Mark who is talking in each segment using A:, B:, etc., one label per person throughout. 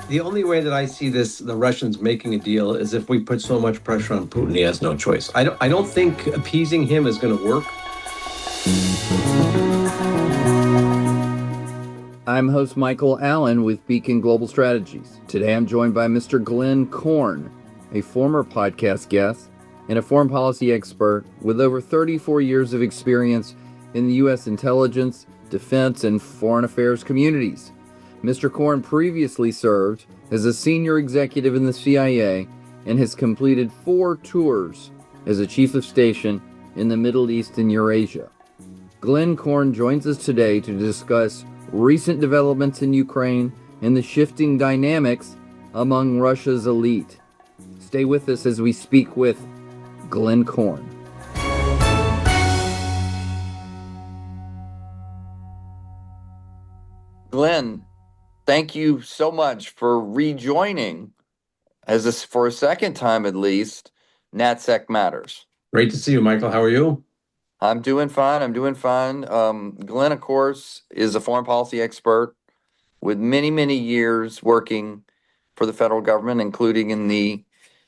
A: The only way that I see this, the Russians making a deal, is if we put so much pressure on Putin, he has no choice. I don't think appeasing him is going to work.
B: I'm host Michael Allen with Beacon Global Strategies. Today I'm joined by Mr. Glenn Korn, a former podcast guest and a foreign policy expert with over 34 years of experience in the U.S. intelligence, defense, and foreign affairs communities. Mr. Korn previously served as a senior executive in the CIA and has completed 4 tours as a chief of station in the Middle East and Eurasia. Glenn Korn joins us today to discuss recent developments in Ukraine and the shifting dynamics among Russia's elite. Stay with us as we speak with Glenn Korn. Glenn, thank you so much for rejoining for a second time at least, NatSec Matters.
A: Great to see you, Michael. How are you?
B: I'm doing fine. Glenn, of course, is a foreign policy expert with many, many years working for the federal government, including in the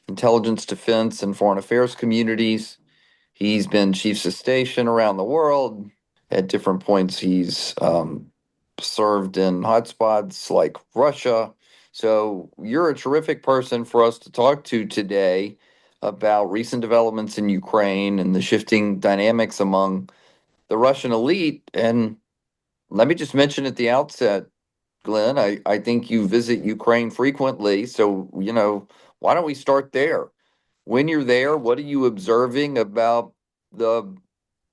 B: intelligence, defense, and foreign affairs communities. He's been chiefs of station around the world. At different points, he's served in hotspots like Russia. So you're a terrific person for us to talk to today about recent developments in Ukraine and the shifting dynamics among the Russian elite. And let me just mention at the outset, Glenn, I think you visit Ukraine frequently. So, why don't we start there? When you're there, what are you observing about the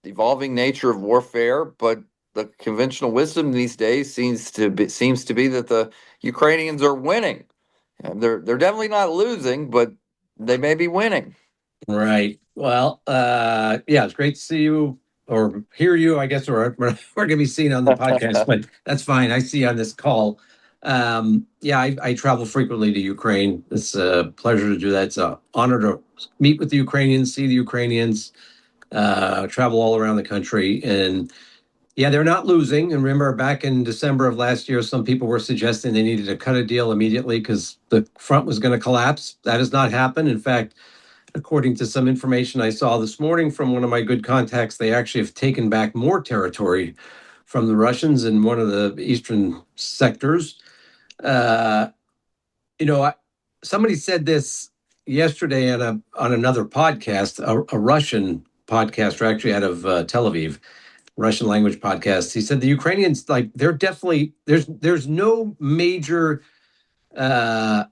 B: evolving nature of warfare? But the conventional wisdom these days seems to be that the Ukrainians are winning. And they're definitely not losing, but they may be winning.
A: Right. Well, yeah, it's great to see you or hear you. I guess we're going to be seen on the podcast, but that's fine. I see you on this call. Yeah, I travel frequently to Ukraine. It's a pleasure to do that. It's an honor to meet with the Ukrainians, see the Ukrainians, travel all around the country. And yeah, they're not losing. And remember, back in December of last year, some people were suggesting they needed to cut a deal immediately because the front was going to collapse. That has not happened. In fact, according to some information I saw this morning from one of my good contacts, they actually have taken back more territory from the Russians in one of the eastern sectors. Uh, Somebody said this yesterday on another podcast, a Russian podcaster, actually out of Tel Aviv, Russian language podcast. He said the Ukrainians, like, they're definitely there's no major. The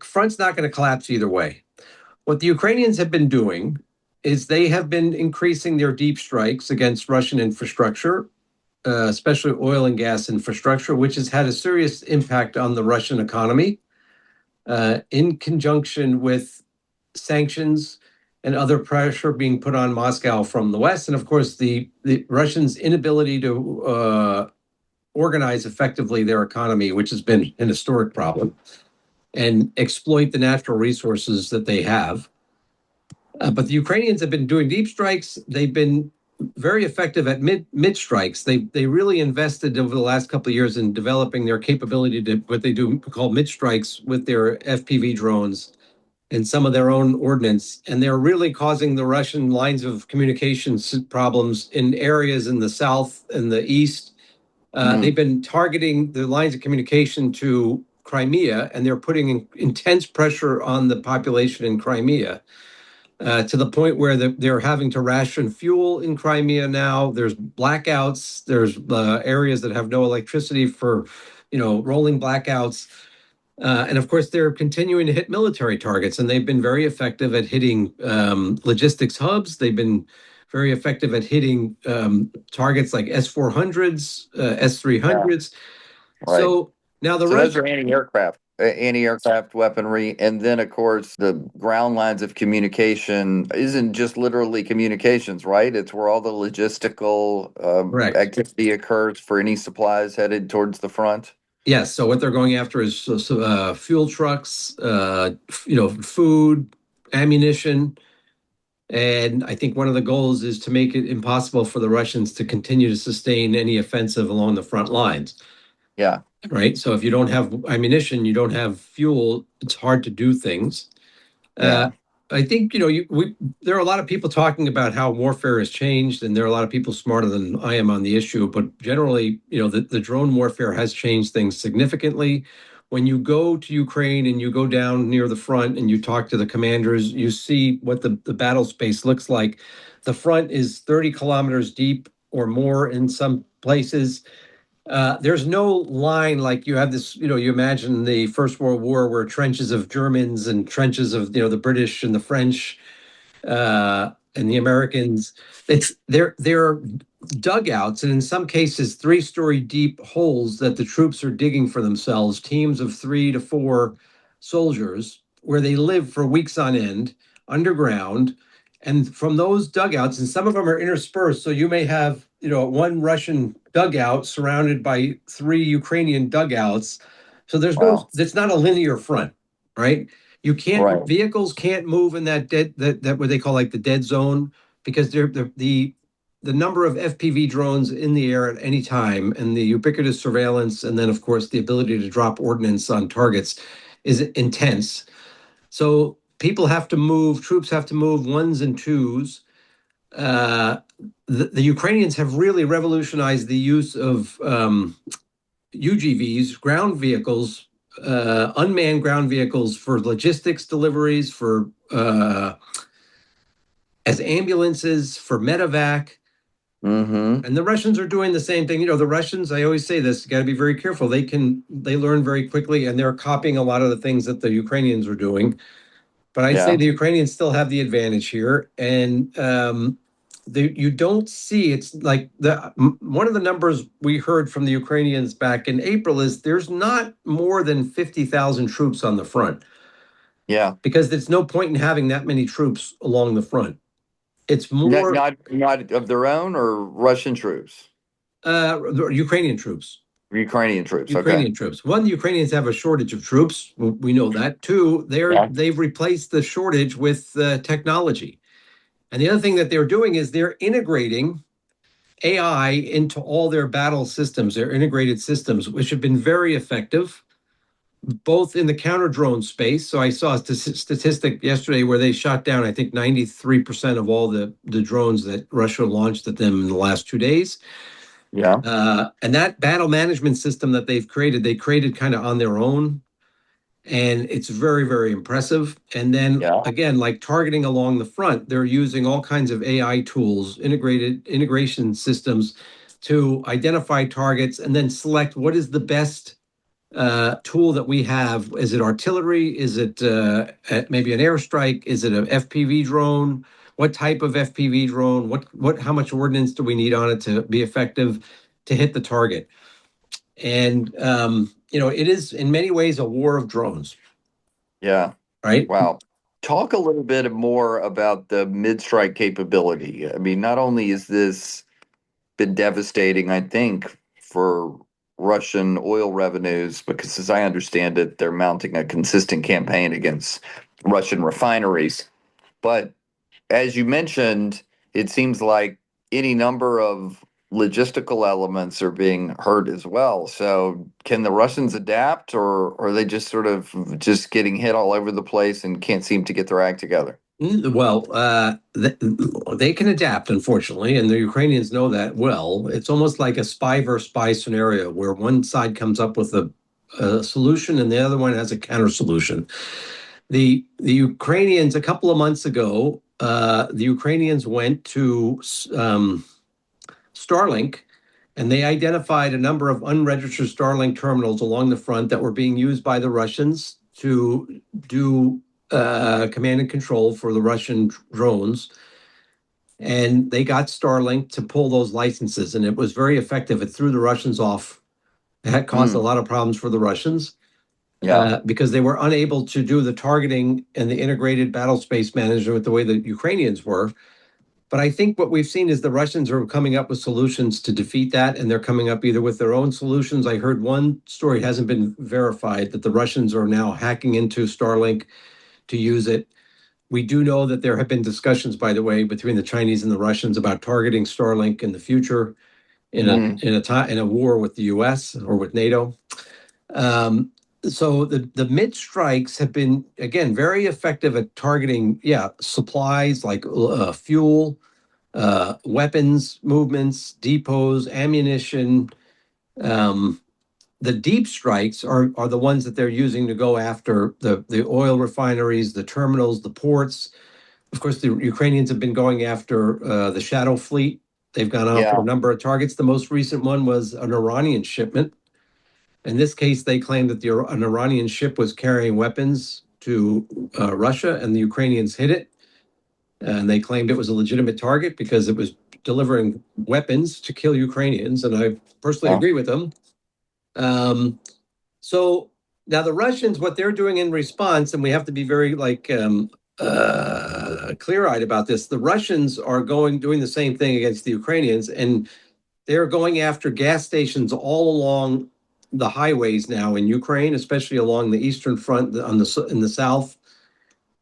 A: front's not going to collapse either way. What the Ukrainians have been doing is they have been increasing their deep strikes against Russian infrastructure, especially oil and gas infrastructure, which has had a serious impact on the Russian economy, in conjunction with sanctions and other pressure being put on Moscow from the West. And of course, the Russians' inability to organize effectively their economy, which has been an historic problem, and exploit the natural resources that they have. But the Ukrainians have been doing deep strikes. They've been very effective at mid strikes. They really invested over the last couple of years in developing their capability to what they do call mid strikes with their FPV drones and some of their own ordnance. And they're really causing the Russian lines of communications problems in areas in the south and the east. They've been targeting the lines of communication to Crimea, and they're putting intense pressure on the population in Crimea, to the point where they're having to ration fuel in Crimea now. There's blackouts. There's areas that have no electricity for, rolling blackouts. And of course, they're continuing to hit military targets, and they've been very effective at hitting logistics hubs. They've been very effective at hitting targets like S-400s, S-300s.
B: Right.
A: So now
B: those are anti-aircraft weaponry, and then of course the ground lines of communication isn't just literally communications, right? It's where all the logistical activity occurs for any supplies headed towards the front.
A: Yes. So what they're going after is fuel trucks, food, ammunition. And I think one of the goals is to make it impossible for the Russians to continue to sustain any offensive along the front lines.
B: Yeah.
A: right? So if you don't have ammunition, you don't have fuel, it's hard to do things.
B: Yeah.
A: Uh, I think there are a lot of people talking about how warfare has changed, and there are a lot of people smarter than I am on the issue. But generally, the drone warfare has changed things significantly. When you go to Ukraine and you go down near the front and you talk to the commanders, you see what the battle space looks like. The front is 30 kilometers deep or more in some places. There's no line like you have this, you imagine the First World War where trenches of Germans and trenches of, the British and the French and the Americans. They're dugouts, and in some cases, 3-story deep holes that the troops are digging for themselves, teams of 3 to 4 soldiers, where they live for weeks on end underground. And from those dugouts, and some of them are interspersed, so you may have, one Russian dugout surrounded by 3 Ukrainian dugouts. So
B: Wow.
A: it's not a linear front, right?
B: Right.
A: Vehicles can't move in that what they call like the dead zone, because the number of FPV drones in the air at any time, and the ubiquitous surveillance, and then of course the ability to drop ordnance on targets is intense. So troops have to move ones and twos. Uh, the Ukrainians have really revolutionized the use of UGVs, ground vehicles, unmanned ground vehicles for logistics deliveries, for as ambulances, for medevac.
B: Mm-hmm.
A: And the Russians are doing the same thing. The Russians, I always say this, got to be very careful. They learn very quickly, and they're copying a lot of the things that the Ukrainians are doing. But I say
B: Yeah.
A: the Ukrainians still have the advantage here. And you don't see, it's like one of the numbers we heard from the Ukrainians back in April is there's not more than 50,000 troops on the front,
B: Yeah.
A: because there's no point in having that many troops along the front. It's
B: Not,
A: more
B: not, not of their own or Russian troops,
A: Ukrainian troops.
B: Ukrainian troops. Okay.
A: Ukrainian troops. One, the Ukrainians have a shortage of troops. We know that. Two,
B: Yeah.
A: they've replaced the shortage with technology. And the other thing that they're doing is they're integrating AI into all their battle systems, their integrated systems, which have been very effective, both in the counter drone space. So I saw a statistic yesterday where they shot down, I think, 93% of all the drones that Russia launched at them in the last 2 days.
B: Yeah.
A: And that battle management system that they created kind of on their own. And it's very, very impressive. And then
B: Yeah.
A: again, like targeting along the front, they're using all kinds of AI tools, integration systems to identify targets and then select what is the best tool that we have. Is it artillery? Is it maybe an airstrike? Is it an FPV drone? What type of FPV drone? How much ordnance do we need on it to be effective to hit the target? And it is in many ways a war of drones,
B: Yeah.
A: right?
B: Wow. Talk a little bit more about the mid-strike capability. I mean, not only has this been devastating, I think, for Russian oil revenues, because as I understand it, they're mounting a consistent campaign against Russian refineries. But as you mentioned, it seems like any number of logistical elements are being hurt as well. So can the Russians adapt, or are they just sort of just getting hit all over the place and can't seem to get their act together?
A: Well, they can adapt, unfortunately, and the Ukrainians know that well. It's almost like a spy versus spy scenario where one side comes up with a solution and the other one has a counter solution. The Ukrainians, a couple of months ago, the Ukrainians went to Starlink, and they identified a number of unregistered Starlink terminals along the front that were being used by the Russians to do command and control for the Russian drones. And they got Starlink to pull those licenses, and it was very effective. It threw the Russians off. It had caused a
B: Mm,
A: lot of problems for the Russians
B: yeah,
A: because they were unable to do the targeting and the integrated battle space management the way the Ukrainians were. But I think what we've seen is the Russians are coming up with solutions to defeat that, and they're coming up either with their own solutions. I heard one story, hasn't been verified, that the Russians are now hacking into Starlink to use it. We do know that there have been discussions, by the way, between the Chinese and the Russians about targeting Starlink in the future.
B: Mhm.
A: in a war with the U.S. or with NATO. Um, so the mid strikes have been again very effective at targeting, supplies like fuel, weapons movements, depots, ammunition. Um, the deep strikes are the ones that they're using to go after the oil refineries, the terminals, the ports. Of course, the Ukrainians have been going after the shadow fleet. They've gone after a
B: Yeah.
A: number of targets. The most recent one was an Iranian shipment. In this case, they claimed that an Iranian ship was carrying weapons to Russia, and the Ukrainians hit it. And they claimed it was a legitimate target because it was delivering weapons to kill Ukrainians. And I personally
B: Yeah.
A: agree with them. Um, so now the Russians, what they're doing in response, and we have to be very clear-eyed about this. The Russians are doing the same thing against the Ukrainians, and they're going after gas stations all along the highways now in Ukraine, especially along the eastern front in the south.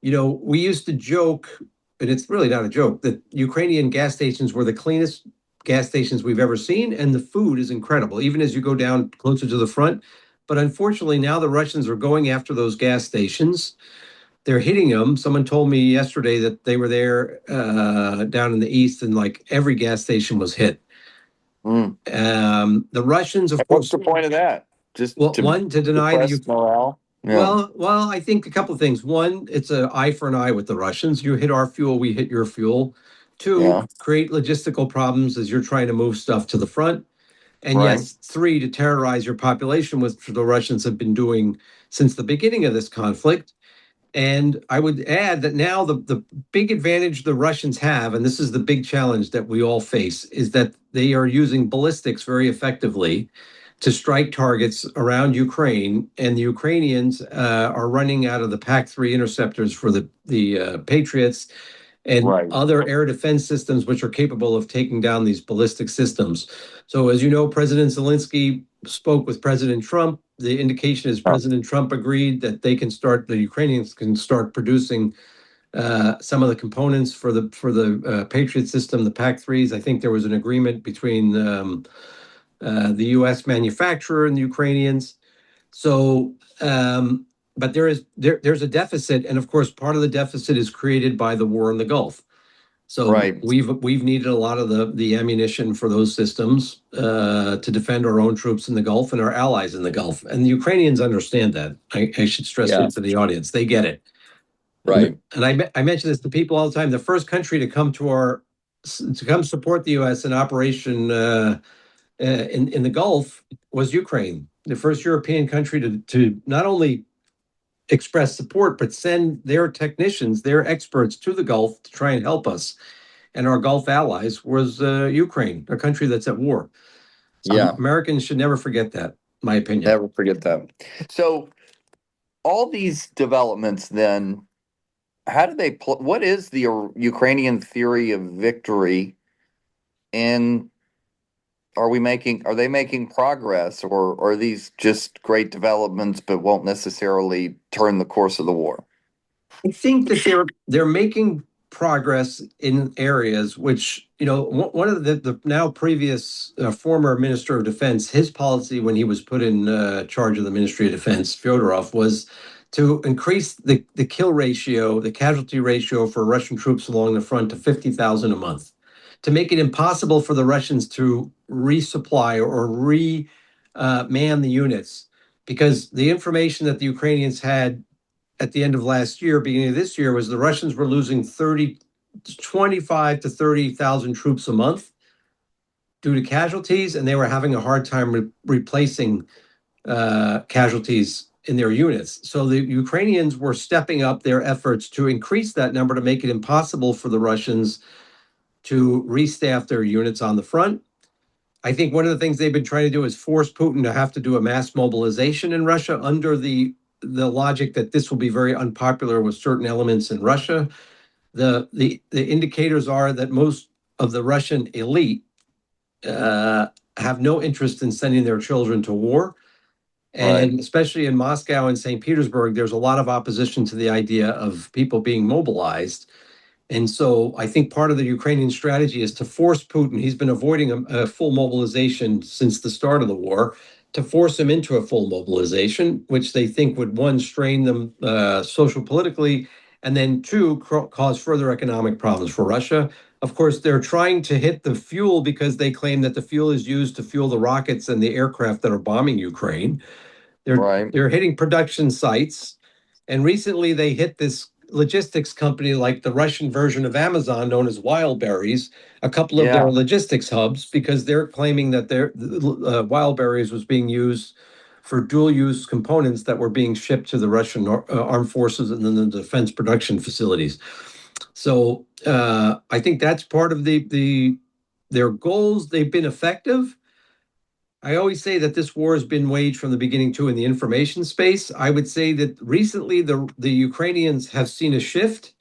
A: We used to joke, and it's really not a joke, that Ukrainian gas stations were the cleanest gas stations we've ever seen, and the food is incredible, even as you go down closer to the front. But unfortunately, now the Russians are going after those gas stations. They're hitting them. Someone told me yesterday that they were there down in the east, and like every gas station was hit.
B: Mm.
A: The Russians, of
B: What's
A: course,
B: the point of that? Just
A: well,
B: to
A: one to deny the
B: depress morale? Yeah.
A: well, I think a couple of things. One, it's an eye for an eye with the Russians. You hit our fuel, we hit your fuel. Two,
B: Yeah.
A: create logistical problems as you're trying to move stuff to the front. And
B: Right.
A: yes, three, to terrorize your population, which the Russians have been doing since the beginning of this conflict. And I would add that now the big advantage the Russians have, and this is the big challenge that we all face, is that they are using ballistics very effectively to strike targets around Ukraine, and the Ukrainians are running out of the PAC-3 interceptors for the Patriots and
B: Right.
A: other air defense systems which are capable of taking down these ballistic systems. So, as you know, President Zelensky spoke with President Trump. The indication is
B: Oh,
A: President Trump agreed that the Ukrainians can start producing some of the components for the Patriot system, the PAC-3s. I think there was an agreement between the U.S. manufacturer and the Ukrainians. So, but there's a deficit, and of course, part of the deficit is created by the war in the Gulf. So
B: right.
A: we've needed a lot of the ammunition for those systems to defend our own troops in the Gulf and our allies in the Gulf. And the Ukrainians understand that. I should stress
B: Yeah.
A: that to the audience. They get it.
B: Right.
A: And I mention this to people all the time. The first country to come support the U.S. in Operation in the Gulf was Ukraine, the first European country to not only express support but send their technicians, their experts to the Gulf to try and help us. And our Gulf allies was Ukraine, a country that's at war. So
B: Yeah.
A: Americans should never forget that, my opinion.
B: Never forget that. So all these developments then, how do what is the Ukrainian theory of victory, and are they making progress, or are these just great developments but won't necessarily turn the course of the war?
A: I think that they're making progress in areas which, one of the now previous former Minister of Defense, his policy when he was put in charge of the Ministry of Defense, Fyodorov, was to increase the kill ratio, the casualty ratio for Russian troops along the front to 50,000 a month, to make it impossible for the Russians to resupply or man the units, because the information that the Ukrainians had at the end of last year, beginning of this year, was the Russians were losing 25 to 30,000 troops a month due to casualties, and they were having a hard time replacing casualties in their units. So the Ukrainians were stepping up their efforts to increase that number to make it impossible for the Russians to restaff their units on the front. I think one of the things they've been trying to do is force Putin to have to do a mass mobilization in Russia under the logic that this will be very unpopular with certain elements in Russia. The indicators are that most of the Russian elite have no interest in sending their children to war.
B: Right.
A: And especially in Moscow and St. Petersburg, there's a lot of opposition to the idea of people being mobilized. And so I think part of the Ukrainian strategy is to force Putin. He's been avoiding a full mobilization since the start of the war, to force him into a full mobilization, which they think would, one, strain them social politically, and then two, cause further economic problems for Russia. Of course, they're trying to hit the fuel because they claim that the fuel is used to fuel the rockets and the aircraft that are bombing Ukraine. They're
B: Right.
A: they're hitting production sites, and recently they hit this logistics company like the Russian version of Amazon known as Wildberries, a couple of their
B: Yeah.
A: logistics hubs, because they're claiming that their Wildberries was being used for dual use components that were being shipped to the Russian armed forces and then the defense production facilities. So I think that's part of their goals. They've been effective. I always say that this war has been waged from the beginning too in the information space. I would say that recently the Ukrainians have seen a shift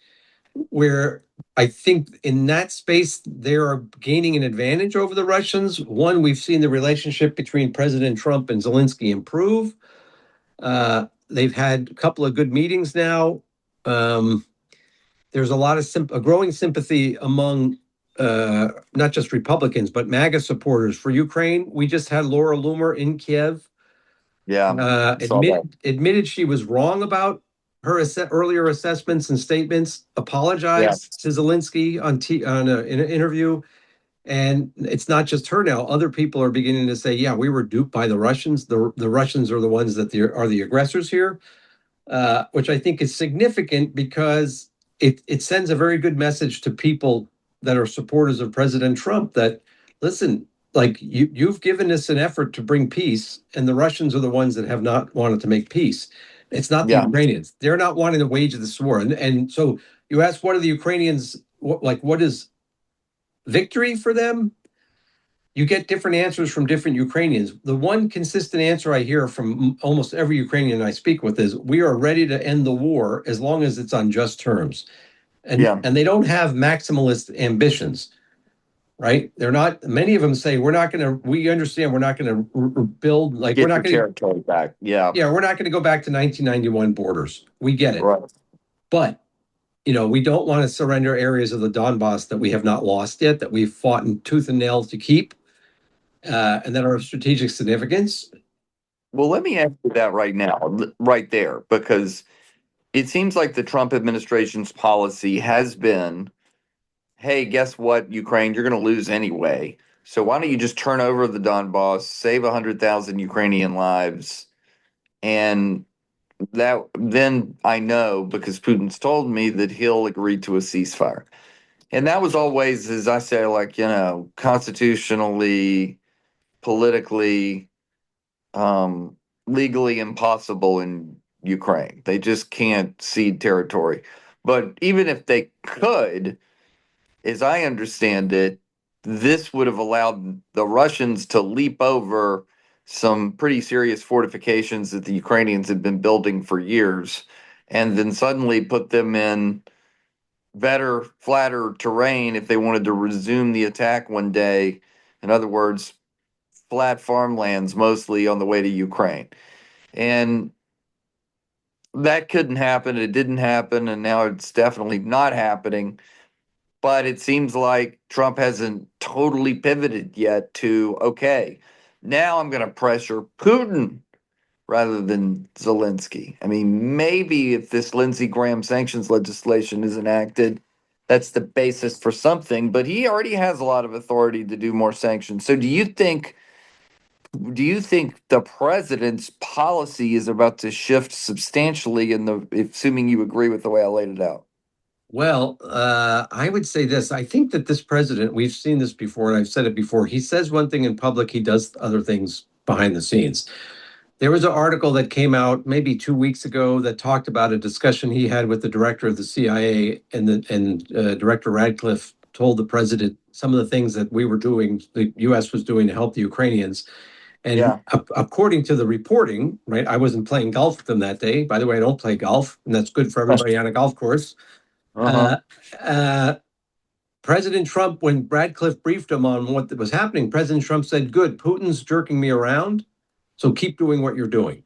A: where I think in that space they are gaining an advantage over the Russians. One, we've seen the relationship between President Trump and Zelensky improve. They've had a couple of good meetings now. Um, there's a lot of a growing sympathy among not just Republicans but MAGA supporters for Ukraine. We just had Laura Loomer in Kiev.
B: Yeah. Saw that.
A: Admitted she was wrong about her earlier assessments and statements.
B: Yeah.
A: Apologized to Zelensky in an interview, and it's not just her now. Other people are beginning to say, "Yeah, we were duped by the Russians. The Russians are the ones that are the aggressors here." Which I think is significant because it sends a very good message to people that are supporters of President Trump that, listen, like you've given us an effort to bring peace, and the Russians are the ones that have not wanted to make peace. It's not the
B: Yeah.
A: Ukrainians. They're not wanting to wage this war. And so you ask, what are the Ukrainians, what is victory for them? You get different answers from different Ukrainians. The one consistent answer I hear from almost every Ukrainian I speak with is, we are ready to end the war as long as it's on just terms.
B: Yeah.
A: And they don't have maximalist ambitions, right? They're not, many of them say, we understand we're not going to build, like, we're
B: Get
A: not
B: your
A: going to,
B: territory back. Yeah.
A: yeah, we're not going to go back to 1991 borders. We get it.
B: Right.
A: But we don't want to surrender areas of the Donbass that we have not lost yet, that we've fought in tooth and nail to keep, and that are of strategic significance.
B: Well, let me ask you that right now, right there, because it seems like the Trump administration's policy has been, hey, guess what, Ukraine, you're going to lose anyway. So why don't you just turn over the Donbass, save 100,000 Ukrainian lives, and that then I know because Putin's told me that he'll agree to a ceasefire. And that was always, as I say, like, constitutionally, politically, um, legally impossible in Ukraine. They just can't cede territory. But even if they could, as I understand it, this would have allowed the Russians to leap over some pretty serious fortifications that the Ukrainians had been building for years and then suddenly put them in better, flatter terrain if they wanted to resume the attack one day. In other words, flat farmlands mostly on the way to Ukraine. And that couldn't happen. It didn't happen. And now it's definitely not happening. But it seems like Trump hasn't totally pivoted yet to, okay, now I'm going to pressure Putin rather than Zelensky. I mean, maybe if this Lindsey Graham sanctions legislation is enacted, that's the basis for something, but he already has a lot of authority to do more sanctions. So do you think the president's policy is about to shift substantially assuming you agree with the way I laid it out?
A: Well, I would say this. I think that this president, we've seen this before, and I've said it before. He says one thing in public, he does other things behind the scenes. There was an article that came out maybe 2 weeks ago that talked about a discussion he had with the director of the CIA, and Director Radcliffe told the president some of the things that we were doing, the U.S. was doing to help the Ukrainians. And
B: Yeah.
A: according to the reporting, right, I wasn't playing golf with them that day. By the way, I don't play golf, and that's good for everybody on a golf course.
B: Uh-huh.
A: Uh, uh, President Trump, when Radcliffe briefed him on what was happening, President Trump said, "Good, Putin's jerking me around, so keep doing what you're doing."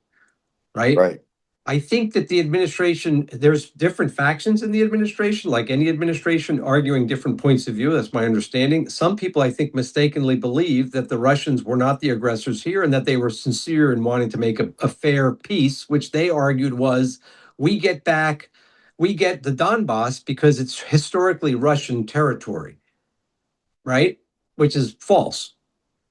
A: Right?
B: Right.
A: I think that the administration, there's different factions in the administration, like any administration, arguing different points of view. That's my understanding. Some people, I think, mistakenly believe that the Russians were not the aggressors here and that they were sincere in wanting to make a fair peace, which they argued was we get back, we get the Donbass because it's historically Russian territory, right? Which is false.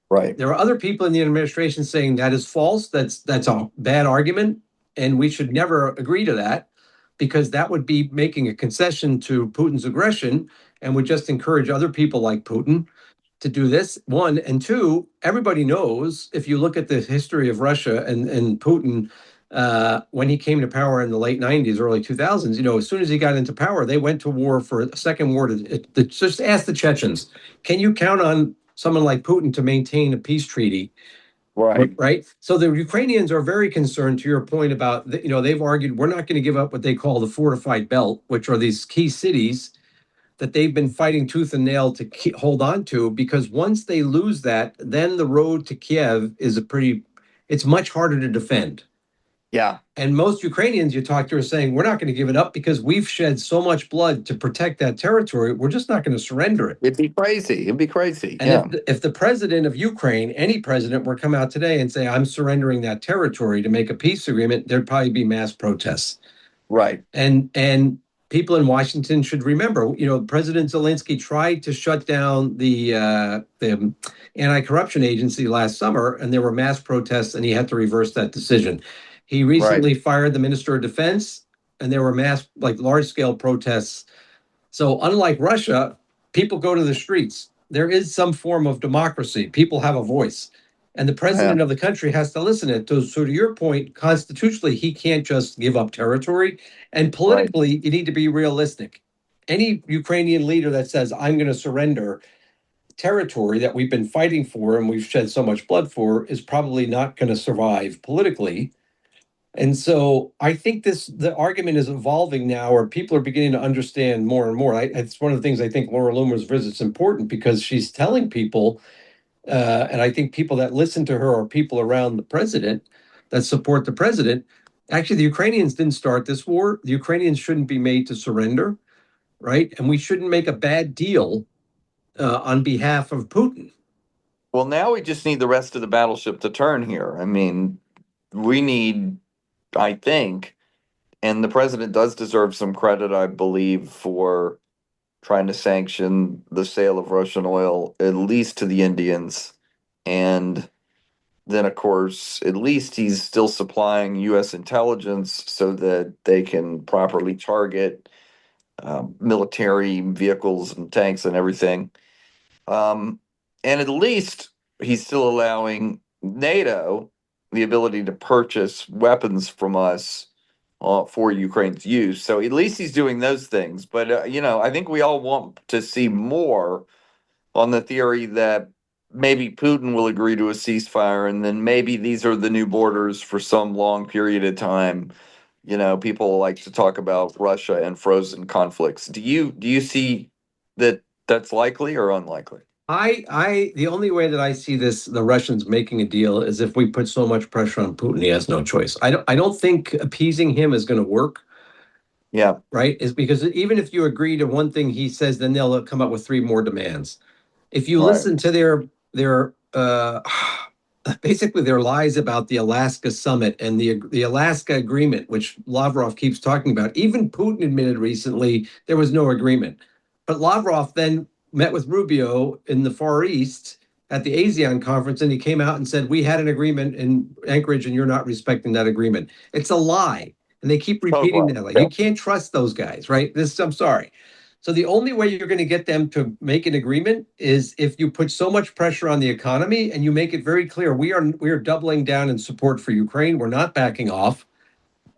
B: Right.
A: There are other people in the administration saying that is false. That's a bad argument, and we should never agree to that because that would be making a concession to Putin's aggression and would just encourage other people like Putin to do this. One and two, everybody knows if you look at the history of Russia and Putin. When he came to power in the late 90s, early 2000s, as soon as he got into power, they went to war for a second war. Just ask the Chechens, can you count on someone like Putin to maintain a peace treaty,
B: Right.
A: right? So the Ukrainians are very concerned. To your point about, they've argued we're not going to give up what they call the fortified belt, which are these key cities that they've been fighting tooth and nail to hold on to. Because once they lose that, then the road to Kiev is it's much harder to defend.
B: Yeah.
A: And most Ukrainians you talk to are saying, we're not going to give it up because we've shed so much blood to protect that territory. We're just not going to surrender it.
B: It'd be crazy. It'd be crazy.
A: And
B: Yeah.
A: if the president of Ukraine, any president, were to come out today and say, I'm surrendering that territory to make a peace agreement, there'd probably be mass protests.
B: Right.
A: And people in Washington should remember, President Zelensky tried to shut down the anti-corruption agency last summer, and there were mass protests, and he had to reverse that decision. He
B: Right.
A: recently fired the Minister of Defense, and there were large-scale protests. So unlike Russia, people go to the streets. There is some form of democracy. People have a voice. And the
B: Yeah.
A: president of the country has to listen to it. So to your point, constitutionally, he can't just give up territory. And
B: Right.
A: politically, you need to be realistic. Any Ukrainian leader that says, I'm going to surrender territory that we've been fighting for and we've shed so much blood for is probably not going to survive politically. And so I think the argument is evolving now, where people are beginning to understand more and more. It's one of the things I think Laura Loomer's visit's important because she's telling people, and I think people that listen to her are people around the president that support the president. Actually, the Ukrainians didn't start this war. The Ukrainians shouldn't be made to surrender, right? And we shouldn't make a bad deal on behalf of Putin.
B: Well, now we just need the rest of the battleship to turn here. I mean, we need, I think, and the president does deserve some credit, I believe, for trying to sanction the sale of Russian oil, at least to the Indians. And then, of course, at least he's still supplying U.S. intelligence so that they can properly target military vehicles and tanks and everything. And at least he's still allowing NATO the ability to purchase weapons from us for Ukraine's use. So at least he's doing those things. But, I think we all want to see more on the theory that maybe Putin will agree to a ceasefire and then maybe these are the new borders for some long period of time. People like to talk about Russia and frozen conflicts. Do you see that that's likely or unlikely?
A: The only way that I see the Russians making a deal is if we put so much pressure on Putin, he has no choice. I don't think appeasing him is going to work,
B: Yeah.
A: right? Is because even if you agree to one thing he says, then they'll come up with three more demands. If you
B: Right.
A: listen to their basically their lies about the Alaska summit and the Alaska agreement, which Lavrov keeps talking about, even Putin admitted recently there was no agreement. But Lavrov then met with Rubio in the Far East at the ASEAN conference, and he came out and said, we had an agreement in Anchorage, and you're not respecting that agreement. It's a lie. And they keep repeating
B: Totally.
A: that. Like,
B: Yeah.
A: you can't trust those guys, right? I'm sorry. So the only way you're going to get them to make an agreement is if you put so much pressure on the economy and you make it very clear we are doubling down in support for Ukraine. We're not backing off,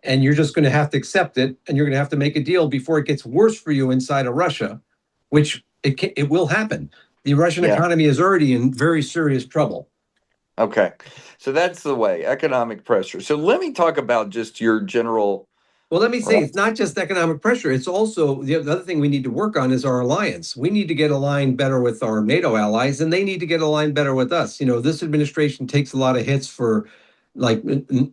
A: and you're just going to have to accept it, and you're going to have to make a deal before it gets worse for you inside of Russia, which it will happen. The Russian
B: Yeah.
A: economy is already in very serious trouble.
B: Okay. So that's the way, economic pressure. So let me talk about just your general.
A: Well, let me say,
B: Right.
A: it's not just economic pressure. It's also the other thing we need to work on is our alliance. We need to get aligned better with our NATO allies, and they need to get aligned better with us. This administration takes a lot of hits for like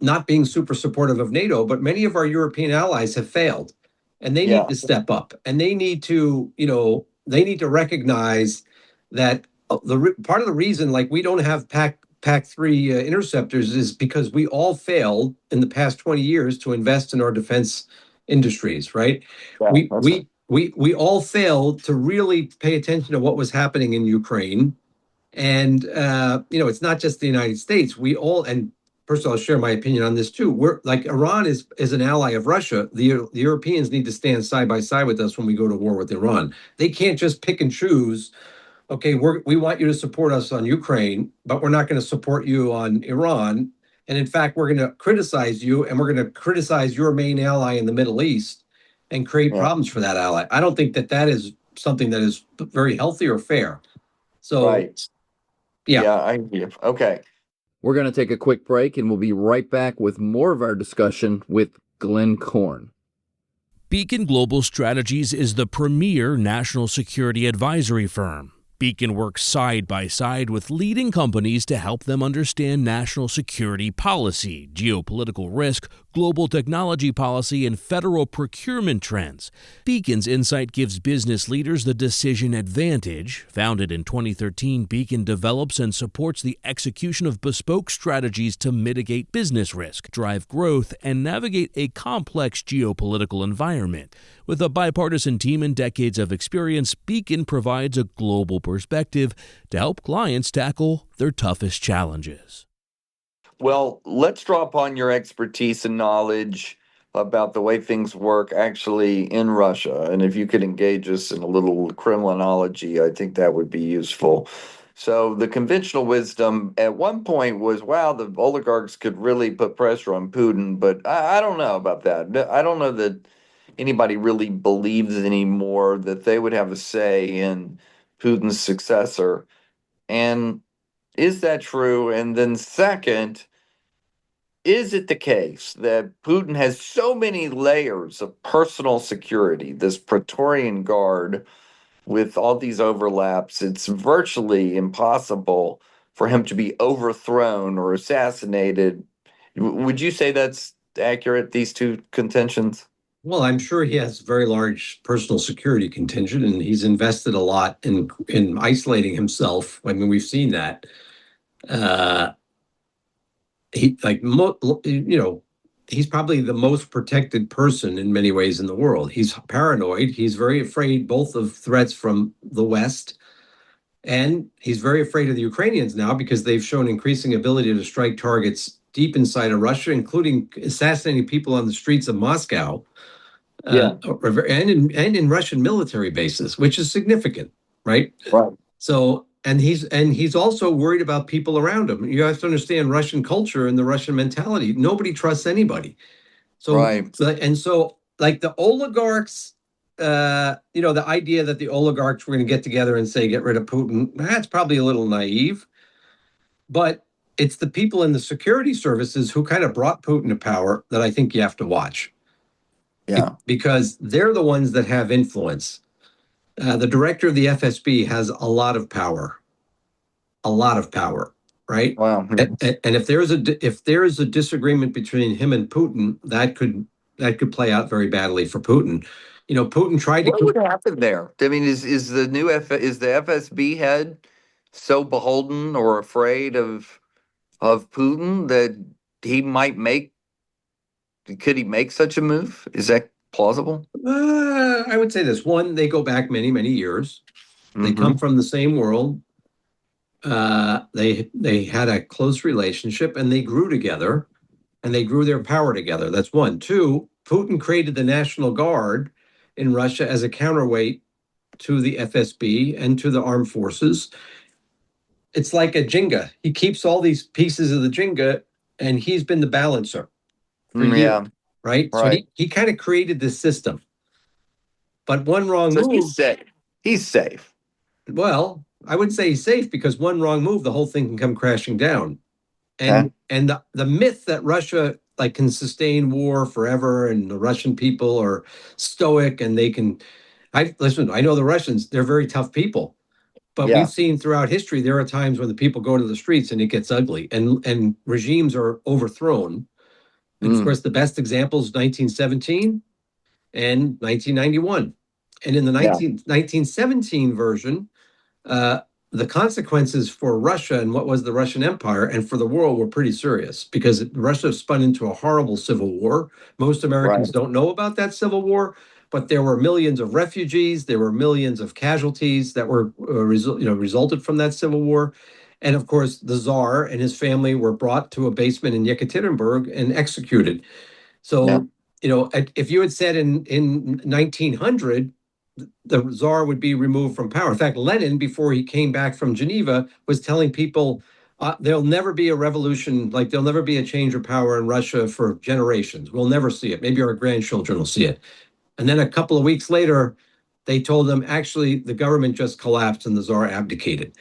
A: not being super supportive of NATO, but many of our European allies have failed, and they need
B: Yeah.
A: to step up, and they need to, they need to recognize that part of the reason, like, we don't have PAC-3 interceptors is because we all failed in the past 20 years to invest in our defense industries, right?
B: Yeah.
A: We
B: That's it.
A: we we all failed to really pay attention to what was happening in Ukraine. And it's not just the United States. We all, and first I'll share my opinion on this too. We're like, Iran is an ally of Russia. The Europeans need to stand side by side with us when we go to war with Iran. They can't just pick and choose. Okay, we want you to support us on Ukraine, but we're not going to support you on Iran. And in fact, we're going to criticize you, and we're going to criticize your main ally in the Middle East and create
B: Yeah.
A: problems for that ally. I don't think that is something that is very healthy or fair. So,
B: Right.
A: yeah.
B: Yeah, I hear. Okay. We're going to take a quick break and we'll be right back with more of our discussion with Glenn Korn.
C: Beacon Global Strategies is the premier national security advisory firm. Beacon works side by side with leading companies to help them understand national security policy, geopolitical risk, global technology policy, and federal procurement trends. Beacon's insight gives business leaders the decision advantage. Founded in 2013, Beacon develops and supports the execution of bespoke strategies to mitigate business risk, drive growth, and navigate a complex geopolitical environment. With a bipartisan team and decades of experience, Beacon provides a global perspective to help clients tackle their toughest challenges.
B: Well, let's draw upon your expertise and knowledge about the way things work actually in Russia. And if you could engage us in a little criminology, I think that would be useful. So, the conventional wisdom at one point was, wow, the oligarchs could really put pressure on Putin, but I don't know about that. I don't know that anybody really believes anymore that they would have a say in Putin's successor. And is that true? And then, second, is it the case that Putin has so many layers of personal security, this Praetorian Guard with all these overlaps, it's virtually impossible for him to be overthrown or assassinated? Would you say that's accurate, these two contentions?
A: Well, I'm sure he has very large personal security contingent, and he's invested a lot in isolating himself. I mean, we've seen that. Uh, he like he's probably the most protected person in many ways in the world. He's paranoid. He's very afraid both of threats from the West, and he's very afraid of the Ukrainians now because they've shown increasing ability to strike targets deep inside of Russia, including assassinating people on the streets of Moscow.
B: Yeah.
A: And in Russian military bases, which is significant, right?
B: Right.
A: So, and he's also worried about people around him. You have to understand Russian culture and the Russian mentality. Nobody trusts anybody. So,
B: Right.
A: like the oligarchs, the idea that the oligarchs were going to get together and say get rid of Putin, that's probably a little naive. But it's the people in the security services who kind of brought Putin to power that I think you have to watch.
B: Yeah.
A: Because they're the ones that have influence. The director of the FSB has a lot of power, right?
B: Wow.
A: And if there is a disagreement between him and Putin, that could play out very badly for Putin. Putin tried
B: What
A: to.
B: would happen there? I mean, is the new is the FSB head so beholden or afraid of Putin that he might make could he make such a move? Is that plausible?
A: I would say this: one, they go back many, many years. They come
B: Mm-hmm.
A: from the same world. They had a close relationship, and they grew together, and they grew their power together. That's one. Two, Putin created the National Guard in Russia as a counterweight to the FSB and to the armed forces. It's like a Jenga. He keeps all these pieces of the Jenga, and he's been the balancer for years,
B: Yeah,
A: right? So
B: right.
A: he kind of created this system. But one wrong
B: So
A: move,
B: he's safe. He's safe.
A: well, I would say he's safe because one wrong move, the whole thing can come crashing down.
B: Okay.
A: And the myth that Russia like can sustain war forever and the Russian people are stoic and they can. I know the Russians, they're very tough people, But we've
B: Yeah.
A: seen throughout history, there are times when the people go to the streets and it gets ugly and regimes are overthrown. And of
B: Mm,
A: course, the best example is 1917 and 1991. And in the
B: yeah.
A: 1917 version, uh, the consequences for Russia and what was the Russian Empire and for the world were pretty serious because Russia spun into a horrible civil war. Most Americans
B: Right.
A: don't know about that civil war, but there were millions of refugees, there were millions of casualties that were resulted from that civil war. And of course, the Tsar and his family were brought to a basement in Yekaterinburg and executed.
B: Yeah.
A: So, if you had said in 1900 the czar would be removed from power. In fact, Lenin, before he came back from Geneva, was telling people there'll never be a revolution, like there'll never be a change of power in Russia for generations. We'll never see it. Maybe our grandchildren will see it. And then a couple of weeks later, they told them actually the government just collapsed and the czar abdicated,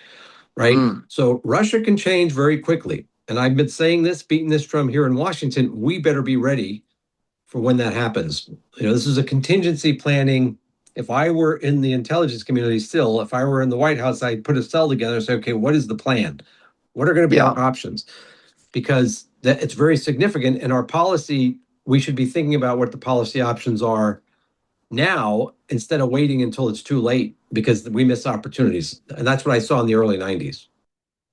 A: right?
B: Mm,
A: So Russia can change very quickly. And I've been saying this, beating this drum here in Washington. We better be ready for when that happens. This is a contingency planning. If I were in the intelligence community still, if I were in the White House, I'd put a cell together and say, okay, what is the plan? What are going to be
B: yeah.
A: our options? Because it's very significant. In our policy, we should be thinking about what the policy options are now instead of waiting until it's too late because we miss opportunities. And that's what I saw in the early 90s.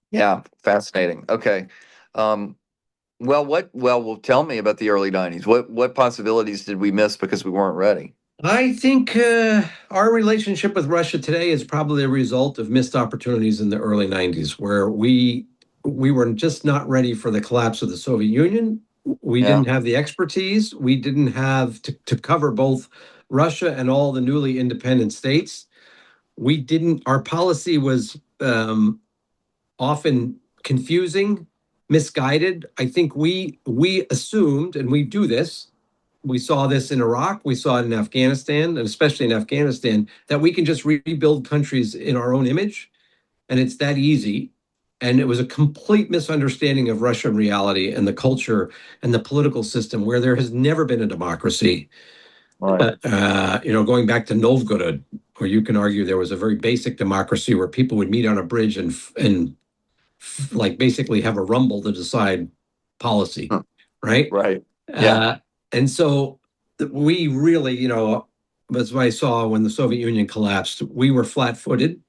B: Yeah. Fascinating. Okay. Um, well, tell me about the early 90s. What possibilities did we miss because we weren't ready?
A: I think our relationship with Russia today is probably a result of missed opportunities in the early 90s, where we were just not ready for the collapse of the Soviet Union. We
B: Yeah.
A: didn't have the expertise. We didn't have to cover both Russia and all the newly independent states. Our policy was often confusing, misguided. I think we assumed, and we do this, we saw this in Iraq, we saw it in Afghanistan, and especially in Afghanistan, that we can just rebuild countries in our own image. And it's that easy. And it was a complete misunderstanding of Russian reality and the culture and the political system where there has never been a democracy.
B: Right.
A: Going back to Novgorod, where you can argue there was a very basic democracy where people would meet on a bridge and like basically have a rumble to decide policy,
B: Huh.
A: right?
B: Right. Yeah.
A: Uh, and so we really, that's what I saw when the Soviet Union collapsed. We were flat footed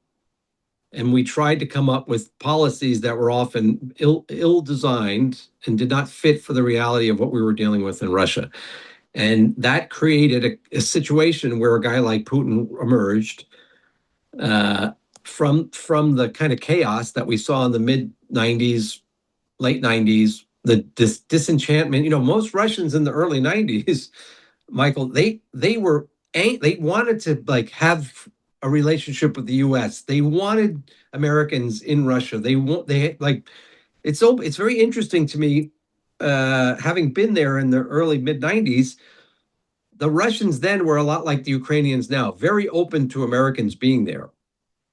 A: and we tried to come up with policies that were often ill designed and did not fit for the reality of what we were dealing with in Russia. And that created a situation where a guy like Putin emerged from the kind of chaos that we saw in the mid 90s, late 90s, the disenchantment. Most Russians in the early 90s, Michael, they wanted to like have a relationship with the US. They wanted Americans in Russia. They like it's very interesting to me having been there in the early mid 90s. The Russians then were a lot like the Ukrainians now, very open to Americans being there.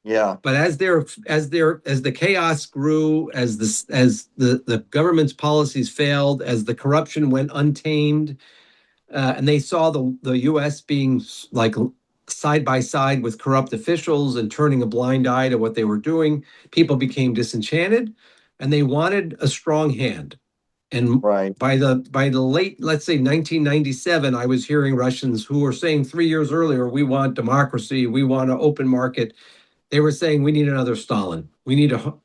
B: Yeah.
A: But as the chaos grew, as the government's policies failed, as the corruption went untamed, and they saw the U.S. being like side by side with corrupt officials and turning a blind eye to what they were doing, people became disenchanted, and they wanted a strong hand. And
B: Right.
A: by the late, let's say 1997, I was hearing Russians who were saying 3 years earlier, we want democracy, we want an open market. They were saying we need another Stalin.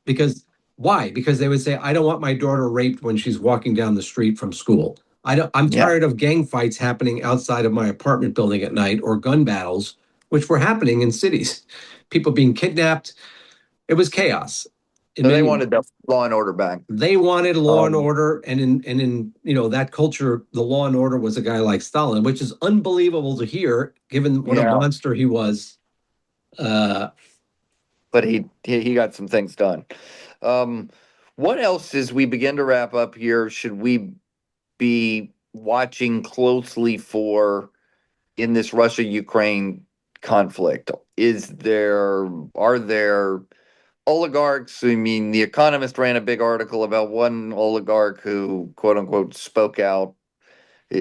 A: Because why? Because they would say, I don't want my daughter raped when she's walking down the street from school. I'm
B: Yeah.
A: tired of gang fights happening outside of my apartment building at night or gun battles, which were happening in cities. People being kidnapped. It was chaos. In
B: So they
A: many,
B: wanted the law and order back.
A: they wanted law and
B: Um,
A: order, and in that culture, the law and order was a guy like Stalin, which is unbelievable to hear, given what a
B: yeah.
A: monster he was. Uh,
B: But he got some things done. Um, what else, as we begin to wrap up here, should we be watching closely for in this Russia-Ukraine conflict? Are there oligarchs? I mean, The Economist ran a big article about one oligarch who, quote unquote, spoke out.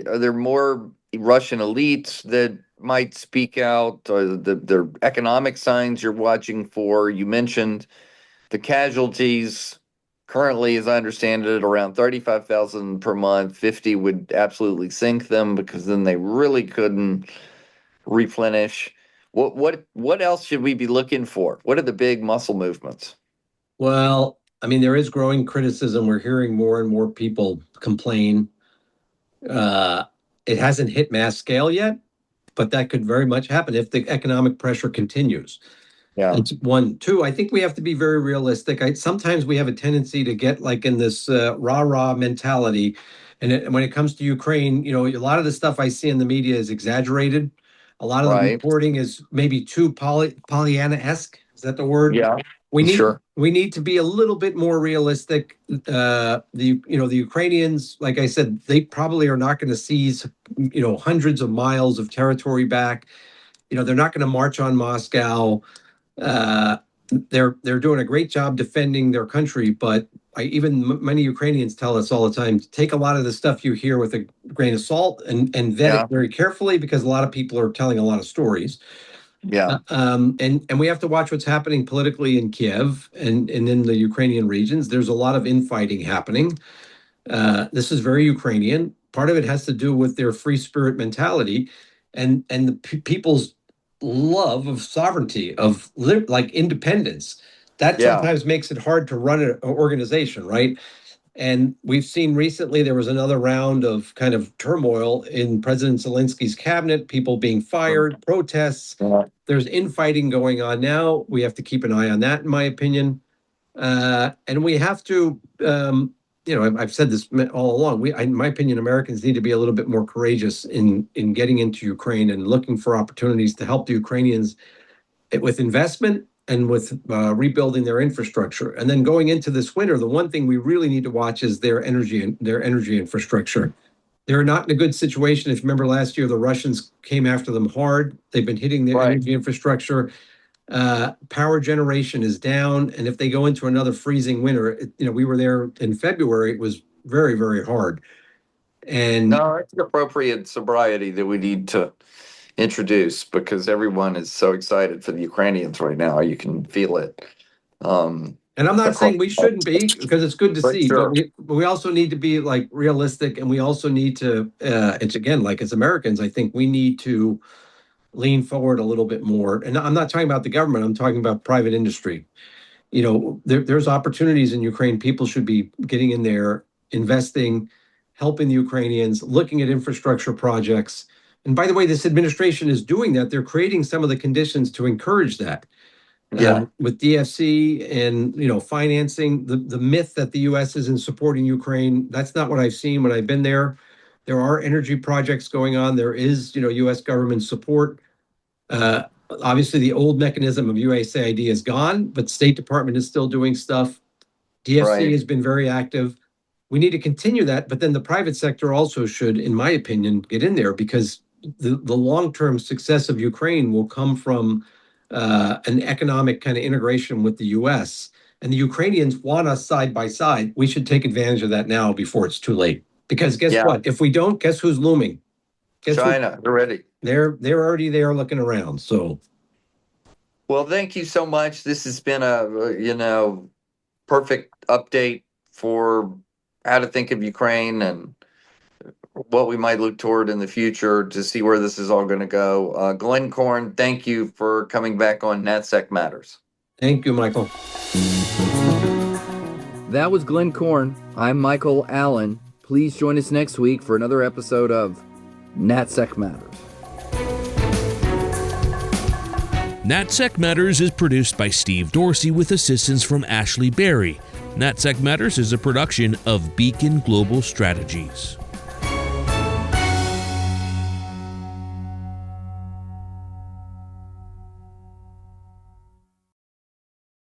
B: Are there more Russian elites that might speak out, or the economic signs you're watching for? You mentioned the casualties currently, as I understand it, around 35,000 per month. 50 would absolutely sink them because then they really couldn't replenish. What else should we be looking for? What are the big muscle movements?
A: Well, I mean, there is growing criticism. We're hearing more and more people complain. Uh, it hasn't hit mass scale yet, but that could very much happen if the economic pressure continues.
B: Yeah.
A: It's one. Two, I think we have to be very realistic. Sometimes we have a tendency to get like in this rah-rah mentality. And when it comes to Ukraine, a lot of the stuff I see in the media is exaggerated. A lot of the
B: Right.
A: reporting is maybe too Pollyanna-esque. Is that the word?
B: Yeah.
A: We need
B: Sure.
A: we need to be a little bit more realistic. The Ukrainians, like I said, they probably are not going to seize, hundreds of miles of territory back. They're not going to march on Moscow. Uh, they're doing a great job defending their country, but many Ukrainians tell us all the time to take a lot of the stuff you hear with a grain of salt and vet
B: Yeah.
A: it very carefully, because a lot of people are telling a lot of stories.
B: Yeah.
A: And we have to watch what's happening politically in Kiev and in the Ukrainian regions. There's a lot of infighting happening. This is very Ukrainian. Part of it has to do with their free spirit mentality and the people's love of sovereignty, of like independence. That
B: Yeah.
A: sometimes makes it hard to run an organization, right? And we've seen recently there was another round of kind of turmoil in President Zelensky's cabinet, people being fired, protests.
B: Yeah.
A: There's infighting going on now. We have to keep an eye on that, in my opinion. And we have to, I've said this all along. In my opinion, Americans need to be a little bit more courageous in getting into Ukraine and looking for opportunities to help the Ukrainians with investment and with rebuilding their infrastructure. And then going into this winter, the one thing we really need to watch is their energy infrastructure. They're not in a good situation. If you remember last year, the Russians came after them hard. They've been hitting their
B: Right.
A: energy infrastructure. Power generation is down, and if they go into another freezing winter, we were there in February. It was very, very hard. And
B: No, it's an appropriate sobriety that we need to introduce because everyone is so excited for the Ukrainians right now. You can feel it.
A: I'm not saying we shouldn't be, because it's good to
B: For
A: see,
B: sure.
A: but we also need to be like realistic, and we also need to. It's again like as Americans, I think we need to lean forward a little bit more. And I'm not talking about the government. I'm talking about private industry. There's opportunities in Ukraine. People should be getting in there, investing, helping the Ukrainians, looking at infrastructure projects. And by the way, this administration is doing that. They're creating some of the conditions to encourage that.
B: Yeah.
A: With DFC and financing, the myth that the U.S. isn't supporting Ukraine, that's not what I've seen when I've been there. There are energy projects going on. There is U.S. government support. Obviously, the old mechanism of USAID is gone, but State Department is still doing stuff. DFC
B: Right.
A: has been very active. We need to continue that, but then the private sector also should, in my opinion, get in there, because the long-term success of Ukraine will come from an economic kind of integration with the U.S. And the Ukrainians want us side by side. We should take advantage of that now before it's too late. Because guess
B: Yeah.
A: what? If we don't, guess who's looming?
B: China, they're ready.
A: They're already there looking around. So,
B: Well, thank you so much. This has been a perfect update for how to think of Ukraine and what we might look toward in the future to see where this is all going to go. Glenn Korn, thank you for coming back on NatSec Matters.
A: thank you, Michael.
D: That was Glenn Korn. I'm Michael Allen. Please join us next week for another episode of NatSec Matters.
C: NatSec Matters is produced by Steve Dorsey with assistance from Ashley Berry. NatSec Matters is a production of Beacon Global Strategies.